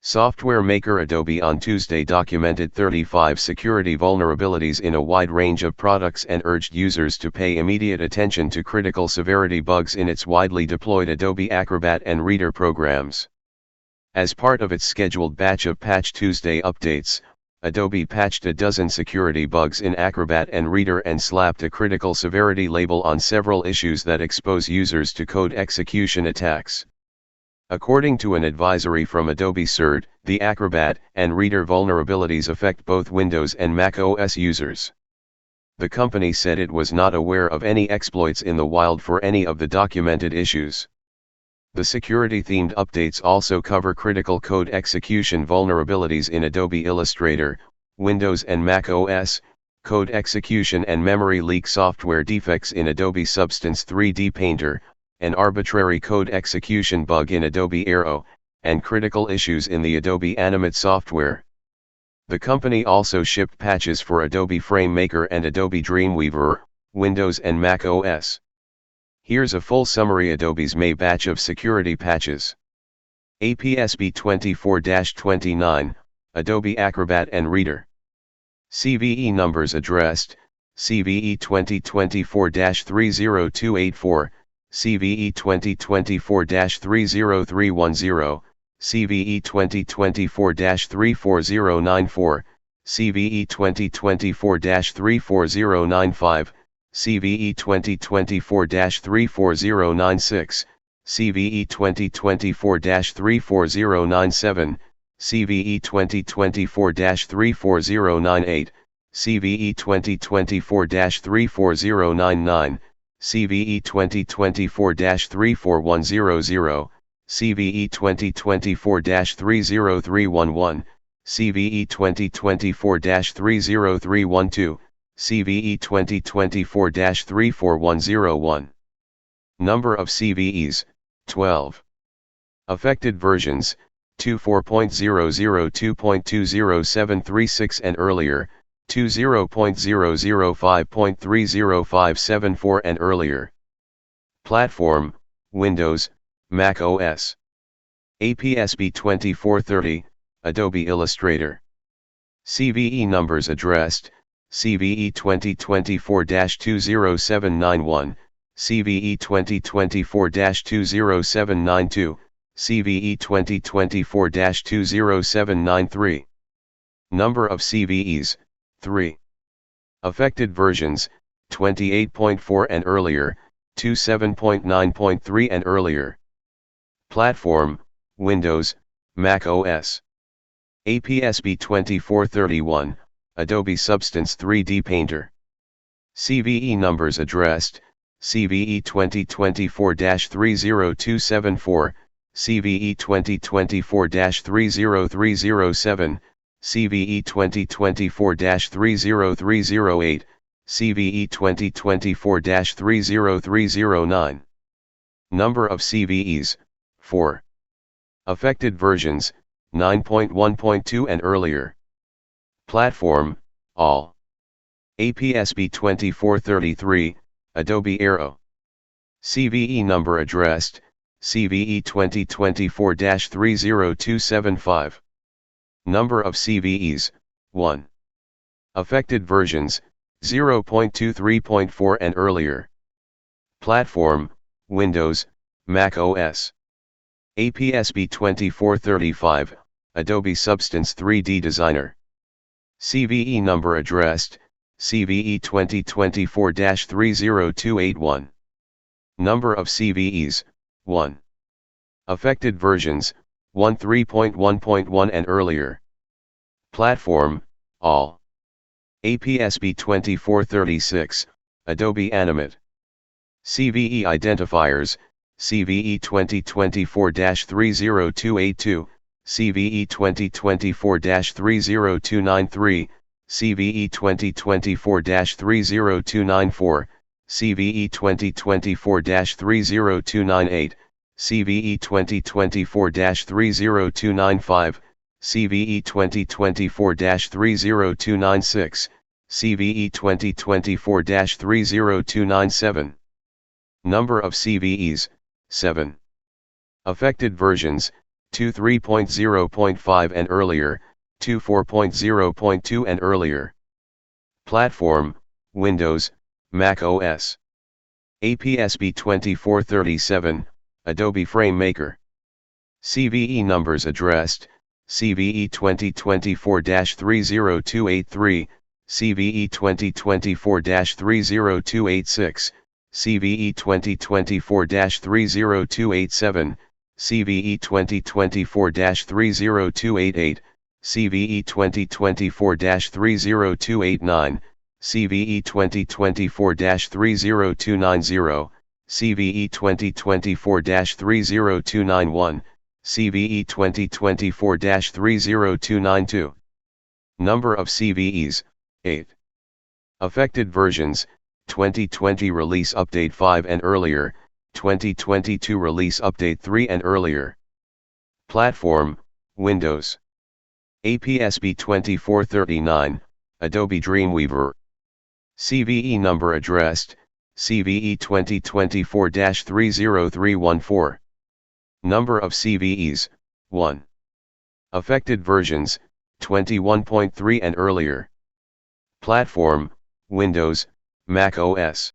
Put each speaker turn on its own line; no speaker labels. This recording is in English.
Software maker Adobe on Tuesday documented 35 security vulnerabilities in a wide range of products and urged users to pay immediate attention to critical severity bugs in its widely deployed Adobe Acrobat and Reader programs. As part of its scheduled batch of Patch Tuesday updates, Adobe patched a dozen security bugs in Acrobat and Reader and slapped a critical severity label on several issues that expose users to code execution attacks. According to an advisory from Adobe CERT, the Acrobat and Reader vulnerabilities affect both Windows and Mac OS users. The company said it was not aware of any exploits in the wild for any of the documented issues. The security-themed updates also cover critical code execution vulnerabilities in Adobe Illustrator, Windows and Mac OS, code execution and memory leak software defects in Adobe Substance 3D Painter, an arbitrary code execution bug in Adobe Aero, and critical issues in the Adobe Animate software. The company also shipped patches for Adobe FrameMaker and Adobe Dreamweaver, Windows and Mac OS. Here's a full summary: Adobe's May batch of security patches. APSB 24-29, Adobe Acrobat and Reader. CVE numbers addressed, CVE 2024-30284, CVE 2024-30310, CVE 2024-34094, CVE 2024-34095, CVE 2024-34096, CVE 2024-34097, CVE 2024-34098, CVE 2024-34099, CVE 2024-34100, CVE 2024-30311, CVE 2024-30312, CVE 2024-34101. Number of CVEs, 12. Affected versions, 24.002.20736 and earlier, 20.005.30574 and earlier. Platform, Windows, Mac OS. APSB 2430, Adobe Illustrator. CVE numbers addressed, CVE 2024-20791, CVE 2024-20792, CVE 2024-20793. Number of CVEs, 3. Affected versions, 28.4 and earlier, 27.9.3 and earlier. Platform, Windows, Mac OS. APSB 2431, Adobe Substance 3D Painter. CVE numbers addressed, CVE 2024-30274, CVE 2024-30307, CVE 2024-30308, CVE 2024-30309. Number of CVEs, 4. Affected versions, 9.1.2 and earlier. Platform, all. APSB 2433, Adobe Aero. CVE number addressed, CVE 2024-30275. Number of CVEs, 1. Affected versions, 0.23.4 and earlier. Platform, Windows, Mac OS. APSB 2435, Adobe Substance 3D Designer. CVE number addressed, CVE 2024-30281. Number of CVEs, 1. Affected versions, 13.1.1 and earlier. Platform, all. APSB 2436, Adobe Animate. CVE identifiers, CVE 2024-30282, CVE 2024-30293, CVE 2024-30294, CVE 2024-30298, CVE 2024-30295, CVE 2024-30296, CVE 2024-30297. Number of CVEs, 7. Affected versions, 2 3.0.5 and earlier, 2 4.0.2 and earlier. Platform, Windows, Mac OS. APSB 2437, Adobe FrameMaker. CVE numbers addressed, CVE 2024-30283, CVE 2024-30286, CVE 2024-30287, CVE 2024-30288, CVE 2024-30289, CVE 2024-30290, CVE 2024-30291, CVE 2024-30292. Number of CVEs, 8. Affected versions, 2020 Release Update 5 and earlier, 2022 Release Update 3 and earlier. Platform, Windows. APSB 2439, Adobe Dreamweaver. CVE number addressed, CVE 2024-30314. Number of CVEs, 1. Affected versions, 21.3 and earlier. Platform, Windows, Mac OS.